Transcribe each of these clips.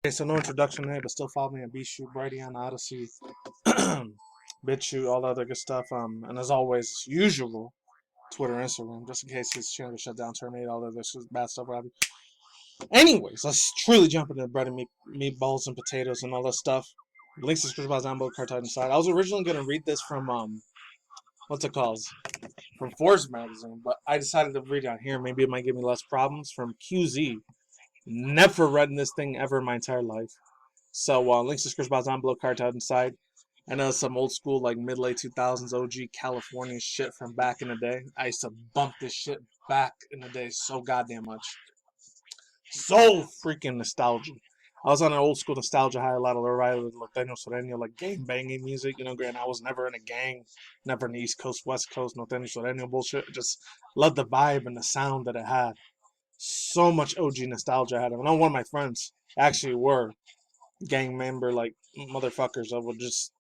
Okay, so no introduction today, but still follow me on VShojo, Brady on Odyssey, BitChute, all the other good stuff. And as always, usual, Twitter, Instagram, just in case his channel gets shut down, terminate, all the other bad stuff. Whatever. Anyways, let's truly jump into bread and meatballs and potatoes and all that stuff. Links to description box down below, card tied inside. I was originally gonna read this from what's it called? From Forbes magazine, but I decided to read it on here. Maybe it might give me less problems. From QZ. Never read this thing ever in my entire life. So links to description box down below, card tied inside. I know some old school like mid-late 2000s OG California shit from back in the day. I used to bump this shit back in the day so goddamn much. So freaking nostalgia. I was on an old school nostalgia high, a lot of Norteño, Sureño, like gang banging music. You know, granted, I was never in a gang, never in the East Coast, West Coast, Norteño, Sureño bullshit. Just loved the vibe and the sound that it had. So much OG nostalgia I had. I know one of my friends actually were gang member, like motherfuckers that would just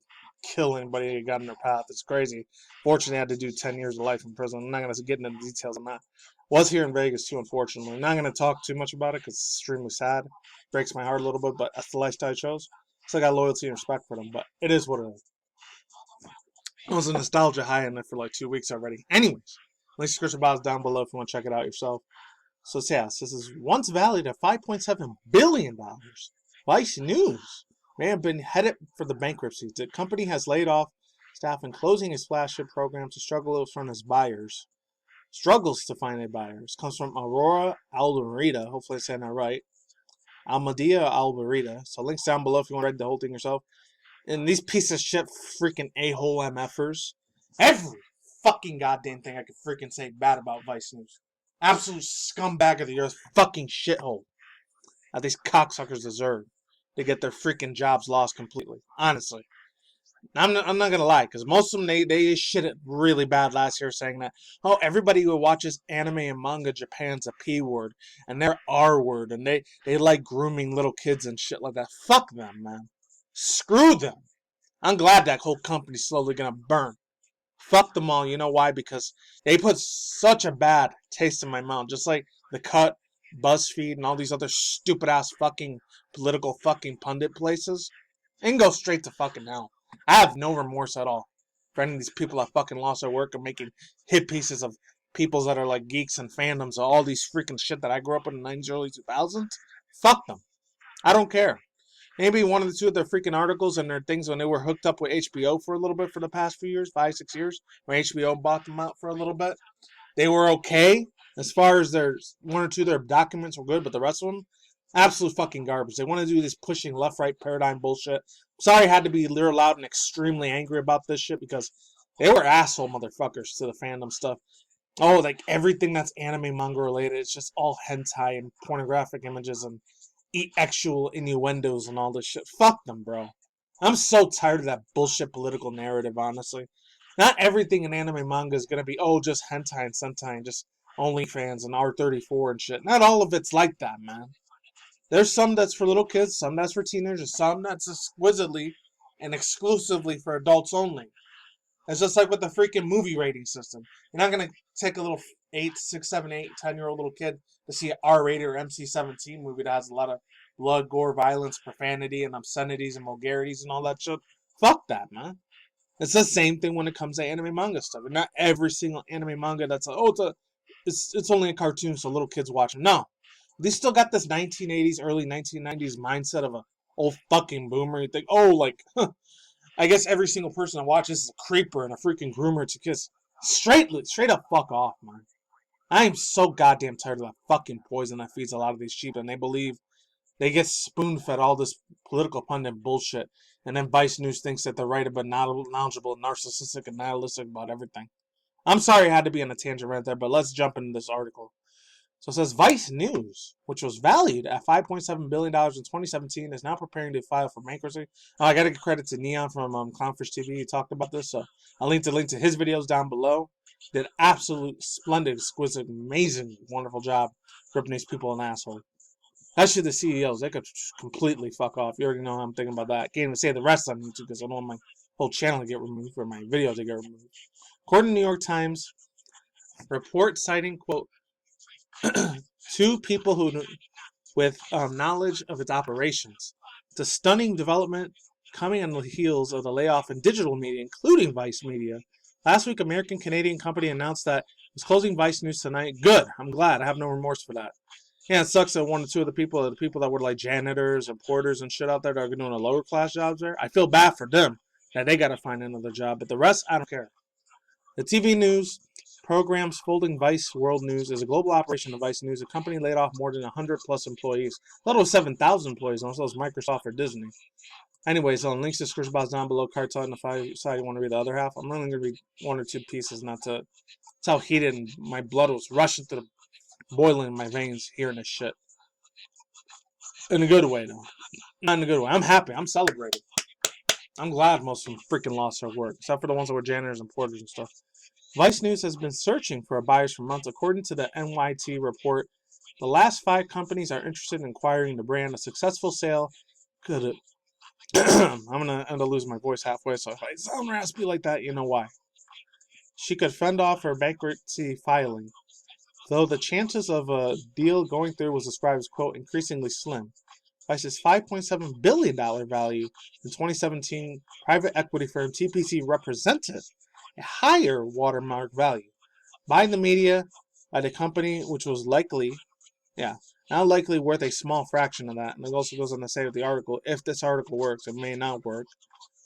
kill anybody that got in their path. It's crazy. Fortunately, I had to do 10 years of life in prison. I'm not going to get into the details on that. Was here in Vegas too, unfortunately. I'm not going to talk too much about it because it's extremely sad. Breaks my heart a little bit, but that's the lifestyle I chose. So I got loyalty and respect for them, but it is what it is. I was a nostalgia high in it for like 2 weeks already. Anyways, link description box down below if you want to check it out yourself. So yeah, this is once valued at $5.7 billion. Vice News may have been headed for the bankruptcy. The company has laid off staff and closing its flagship program to struggle to find its buyers. Struggles to find a buyers. Comes from Aurora Alvarita. Hopefully I'm saying that right. Almadea Alvarita. So links down below if you want to read the whole thing yourself. And these pieces of shit freaking a-hole MFers. Every fucking goddamn thing I could freaking say bad about Vice News. Absolute scumbag of the earth fucking shithole that these cocksuckers deserve to get their freaking jobs lost completely. Honestly. I'm not gonna lie, because most of them, they shit it really bad last year saying that, oh, everybody who watches anime and manga Japan's a P word, and they're R word, and they like grooming little kids and shit like that. Fuck them, man. Screw them. I'm glad that whole company's slowly gonna burn. Fuck them all. You know why? Because they put such a bad taste in my mouth. Just like The Cut, BuzzFeed, and all these other stupid ass fucking political fucking pundit places. And go straight to fucking hell. I have no remorse at all for any of these people that fucking lost their work and making hit pieces of people that are like geeks and fandoms of all these freaking shit that I grew up in the 90s, early 2000s. Fuck them. I don't care. Maybe one of the two of their freaking articles and their things when they were hooked up with HBO for a little bit for the past few years, 5-6 years, when HBO bought them out for a little bit. They were okay as far as their one or two of their documents were good, but the rest of them, absolute fucking garbage. They want to do this pushing left-right paradigm bullshit. Sorry I had to be real loud and extremely angry about this shit because they were asshole motherfuckers to the fandom stuff. Oh, like everything that's anime manga related, it's just all hentai and pornographic images and actual innuendos and all this shit. Fuck them, bro. I'm so tired of that bullshit political narrative, honestly. Not everything in anime manga is gonna be, oh, just hentai and sentai and just OnlyFans and R34 and shit. Not all of it's like that, man. There's some that's for little kids, some that's for teenagers, some that's exquisitely and exclusively for adults only. It's just like with the freaking movie rating system. You're not going to take a little 8, 6, 7, 8, 10-year-old little kid to see an R-rated or MC-17 movie that has a lot of blood, gore, violence, profanity, and obscenities and vulgarities and all that shit. Fuck that, man. It's the same thing when it comes to anime manga stuff. And not every single anime manga that's like, oh, it's only a cartoon so little kids watch them. No. They still got this 1980s, early 1990s mindset of a old fucking boomer. You think, oh, like, I guess every single person that watches is a creeper and a freaking groomer to kiss. Straight up fuck off, man. I am so goddamn tired of that fucking poison that feeds a lot of these sheep, and they believe they get spoon-fed all this political pundit bullshit, and then Vice News thinks that they're right about knowledgeable, narcissistic, and nihilistic about everything. I'm sorry I had to be on a tangent right there, but let's jump into this article. So it says Vice News, which was valued at $5.7 billion in 2017, is now preparing to file for bankruptcy. I got to give credit to Neon from Clownfish TV. He talked about this, so I'll link to his videos down below. Did absolute, splendid, exquisite, amazing, wonderful job ripping these people an asshole. Actually, the CEOs, they could completely fuck off. You already know how I'm thinking about that. I can't even say the rest on YouTube because I don't want my whole channel to get removed or my videos to get removed. According to the New York Times, report citing, quote, two people who with knowledge of its operations. It's a stunning development coming on the heels of the layoff in digital media, including Vice Media. Last week, American-Canadian company announced that it was closing Vice News tonight. Good. I'm glad. I have no remorse for that. Yeah, it sucks that one or two of the people that were like janitors and porters and shit out there that are doing a lower class jobs there. I feel bad for them that they got to find another job, but the rest, I don't care. The TV news programs folding Vice World News is a global operation of Vice News. The company laid off more than 100 plus employees. I thought it was 7,000 employees, unless it was Microsoft or Disney. Anyways, on links to description box down below, cartel on the side you want to read the other half. I'm only going to read one or two pieces, not to. That's how heated and my blood was rushing to the boiling in my veins hearing this shit. In a good way, though. Not in a good way. I'm happy. I'm celebrating. I'm glad most of them freaking lost their work, except for the ones that were janitors and porters and stuff. Vice News has been searching for buyers for months. According to the NYT report, the last 5 companies are interested in acquiring the brand. A successful sale could... I'm going to end up losing my voice halfway, so if I sound raspy like that, you know why. She could fend off her bankruptcy filing, though the chances of a deal going through was described as, quote, increasingly slim. Vice's $5.7 billion value in 2017 private equity firm TPC represented a higher watermark value. Buying the media by the company, which was now likely worth a small fraction of that. And it also goes on to say with the article, if this article works, it may not work.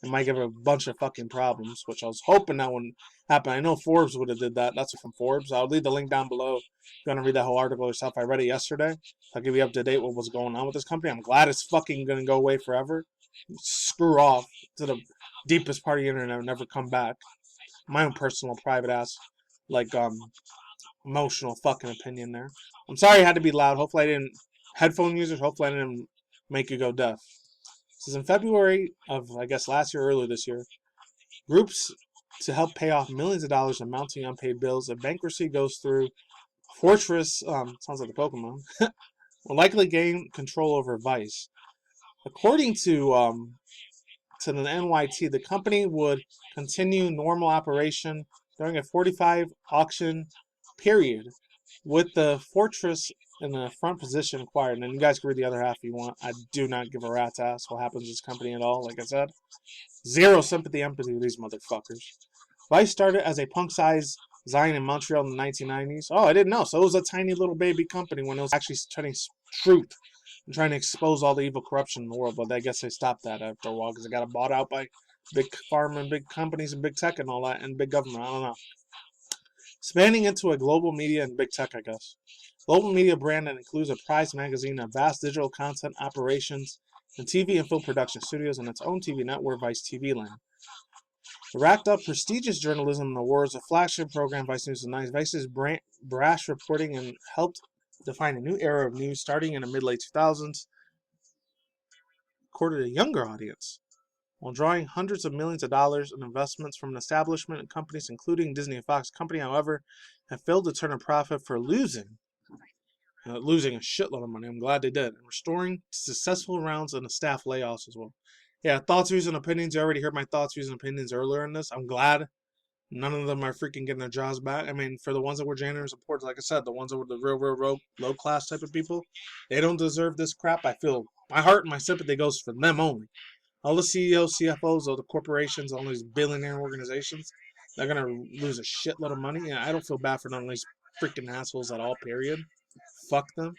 It might give it a bunch of fucking problems, which I was hoping that wouldn't happen. I know Forbes would have did that. That's from Forbes. I'll leave the link down below if you want to read that whole article yourself. I read it yesterday. I'll give you up to date with what's going on with this company. I'm glad it's fucking going to go away forever. Screw off to the deepest part of the internet and never come back. My own personal private ass, emotional fucking opinion there. I'm sorry I had to be loud. Hopefully I didn't, headphone users, hopefully I didn't make you go deaf. This is in February of, I guess, last year or earlier this year. Groups to help pay off millions of dollars in mounting unpaid bills. If bankruptcy goes through, Fortress, sounds like a Pokemon, will likely gain control over Vice. According to the NYT, the company would continue normal operation during a 45 auction period, with the Fortress in the front position acquired. And you guys can read the other half if you want. I do not give a rat's ass what happens to this company at all, like I said. Zero sympathy, empathy with these motherfuckers. Vice started as a punk-sized Zion in Montreal in the 1990s. Oh, I didn't know. So it was a tiny little baby company when it was actually turning truth and trying to expose all the evil corruption in the world. But I guess they stopped that after a while because it got bought out by big pharma and big companies and big tech and all that and big government. I don't know. Spanning into a global media and big tech, I guess. Global media brand that includes a prize magazine, a vast digital content operations, and TV and film production studios, and its own TV network, Vice TV Land. It racked up prestigious journalism and awards, a flagship program, Vice News Tonight. Vice's brash reporting and helped define a new era of news starting in the mid-late 2000s, courted a younger audience, while drawing hundreds of millions of dollars in investments from an establishment and companies, including Disney and Fox. Company, however, have failed to turn a profit for losing a shitload of money. I'm glad they did. And restoring successful rounds and the staff layoffs as well. Yeah, thoughts, views, and opinions. You already heard my thoughts, views, and opinions earlier in this. I'm glad none of them are freaking getting their jobs back. I mean, for the ones that were janitors and porters, like I said, the ones that were the real low-class type of people, they don't deserve this crap. I feel my heart and my sympathy goes for them only. All the CEOs, CFOs of the corporations, all these billionaire organizations, they're going to lose a shitload of money. Yeah, I don't feel bad for none of these freaking assholes at all, period. Fuck them.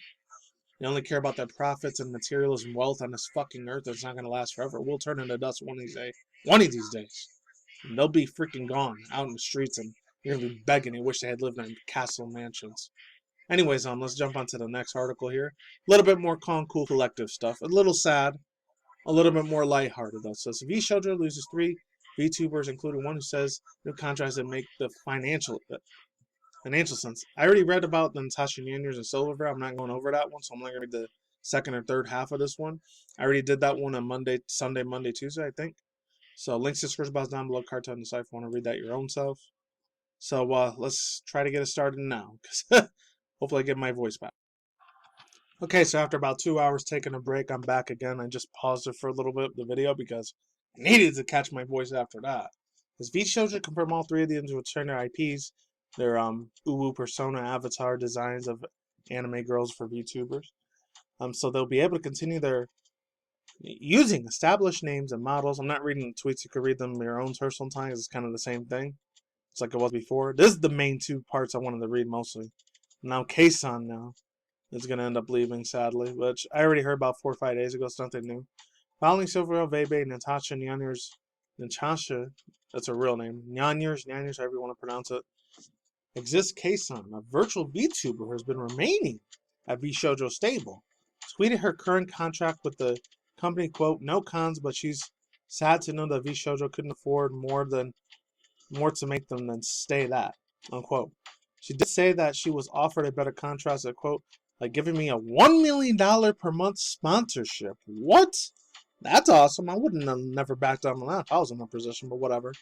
They only care about their profits and materialism wealth on this fucking earth that's not going to last forever. We'll turn into dust one of these days. And they'll be freaking gone out in the streets, and you're going to be begging. They wish they had lived in castle mansions. Anyways, let's jump on to the next article here. A little bit more cool collective stuff. A little sad. A little bit more lighthearted, though. So VShojo loses 3 VTubers, including one who says new contracts that make the financial sense. I already read about the Natasha Yanyers and Silver. I'm not going over that one, so I'm not going to read the second or third half of this one. I already did that one on Sunday, Monday, Tuesday, I think. So links to description box down below, cartel on the site if you want to read that your own self. So let's try to get it started now, because hopefully I get my voice back. Okay, so after about 2 hours taking a break, I'm back again. I just paused it for a little bit, the video, because I needed to catch my voice after that. As VShojo confirmed all 3 of them to return their IPs, their uwu persona avatar designs of anime girls for VTubers. So they'll be able to continue their using established names and models. I'm not reading the tweets. You could read them in your own personal time. It's kind of the same thing. It's like it was before. This is the main two parts I wanted to read mostly. Now Kson now is going to end up leaving, sadly, which I already heard about 4 or 5 days ago. It's nothing new. Following Silvio, Vebe, Natasha, Natasha, that's her real name, Nyanyers, however you want to pronounce it, exists Kson, a virtual VTuber who has been remaining at VShojo stable. Tweeted her current contract with the company, quote, no cons, but she's sad to know that VShojo couldn't afford more to make them than stay that, unquote. She did say that she was offered a better contract, a quote, like giving me a $1 million per month sponsorship. What? That's awesome. I wouldn't have never backed down on that if I was in that position, but whatever.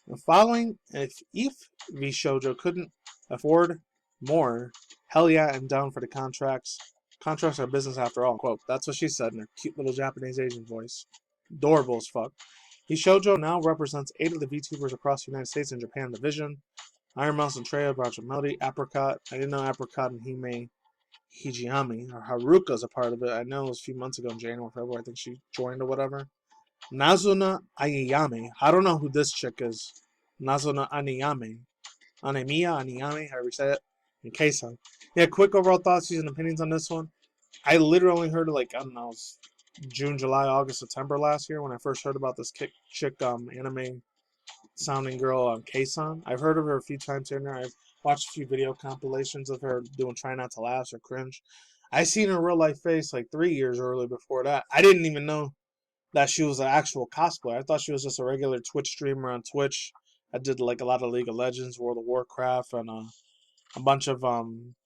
And following, if VShojo couldn't afford more, hell yeah, I'm down for the contracts. Contracts are business after all, quote. That's what she said in her cute little Japanese Asian voice. Adorable as fuck. VShojo now represents 8 of the VTubers across the United States and Japan division. Iron Mouse and Treya, Branch Melody, Apricot. I didn't know Apricot and Hime Hijiyami, or Haruka is a part of it. I know it was a few months ago in January or February. I think she joined or whatever. Nazuna Ayayame. I don't know who this chick is. Nazuna Aniyame. Aniyame, however you say it. In Kson. Yeah, quick overall thoughts, views, and opinions on this one. I literally only heard it like, I don't know, June, July, August, September last year when I first heard about this chick anime sounding girl Kson. I've heard of her a few times here and there. I've watched a few video compilations of her doing Try Not to Laugh or Cringe. I seen her real life face like 3 years early before that. I didn't even know that she was an actual cosplayer. I thought she was just a regular Twitch streamer on Twitch. I did like a lot of League of Legends, World of Warcraft, and a bunch of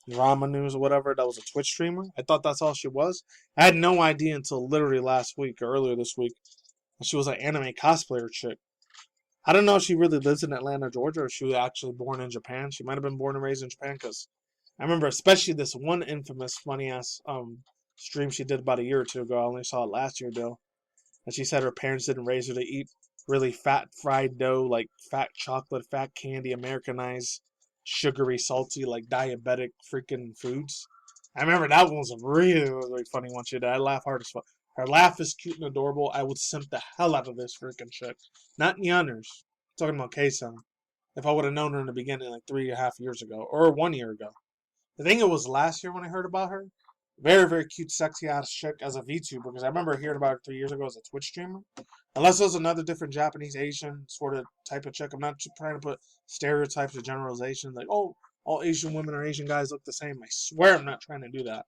drama news or whatever. That was a Twitch streamer. I thought that's all she was. I had no idea until literally last week or earlier this week that she was an anime cosplayer chick. I don't know if she really lives in Atlanta, Georgia, or she was actually born in Japan. She might have been born and raised in Japan because I remember especially this one infamous funny ass stream she did about a year or two ago. I only saw it last year though. And she said her parents didn't raise her to eat really fat fried dough, like fat chocolate, fat candy, Americanized, sugary, salty, like diabetic freaking foods. I remember that one was a really, really funny one she did. I laugh hard as fuck. Her laugh is cute and adorable. I would simp the hell out of this freaking chick. Not Nyanners. Talking about Kson. If I would have known her in the beginning, like 3.5 years ago, or 1 year ago. I think it was last year when I heard about her. Very, very cute, sexy ass chick as a VTuber, because I remember hearing about her 3 years ago as a Twitch streamer. Unless it was another different Japanese, Asian sort of type of chick. I'm not trying to put stereotypes or generalizations like, oh, all Asian women or Asian guys look the same. I swear I'm not trying to do that.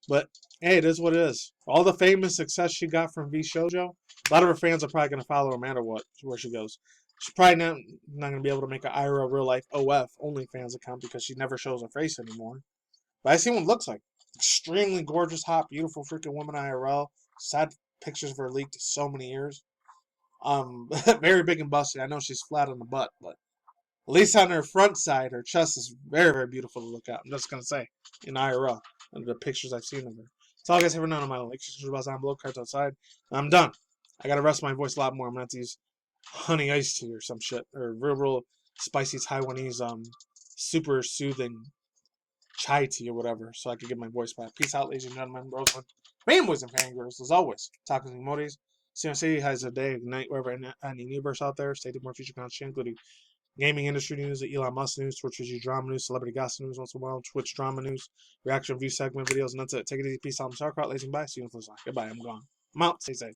But hey, it is what it is. All the famous success she got from VShojo, a lot of her fans are probably going to follow her no matter what, where she goes. She's probably not going to be able to make an IRL real life OF OnlyFans account because she never shows her face anymore. But I see what it looks like. Extremely gorgeous, hot, beautiful freaking woman IRL. Sad pictures of her leaked so many years. Very big and busty. I know she's flat on the butt, but at least on her front side, her chest is very, very beautiful to look at. I'm just gonna say, in IRL, under the pictures I've seen of her. That's all I guys ever known on my own. Like, about down below, cards outside. I'm done. I gotta rest my voice a lot more. I'm gonna have to use honey iced tea or some shit, or real spicy Taiwanese super soothing chai tea or whatever, so I can get my voice back. Peace out, ladies and gentlemen, Rosewood, fanboys and fangirls, as always. Tacos and Moris. CNC has a day, night, wherever any universe out there. Stay tuned for more future content, including gaming industry news, Elon Musk news, Twitch review drama news, celebrity gossip news once in a while, Twitch drama news, reaction review segment videos, and that's it. Take it easy. Peace out. I'm Sauerkraut, ladies and bye. See you in the next one. Goodbye. I'm gone. I'm out. Stay safe.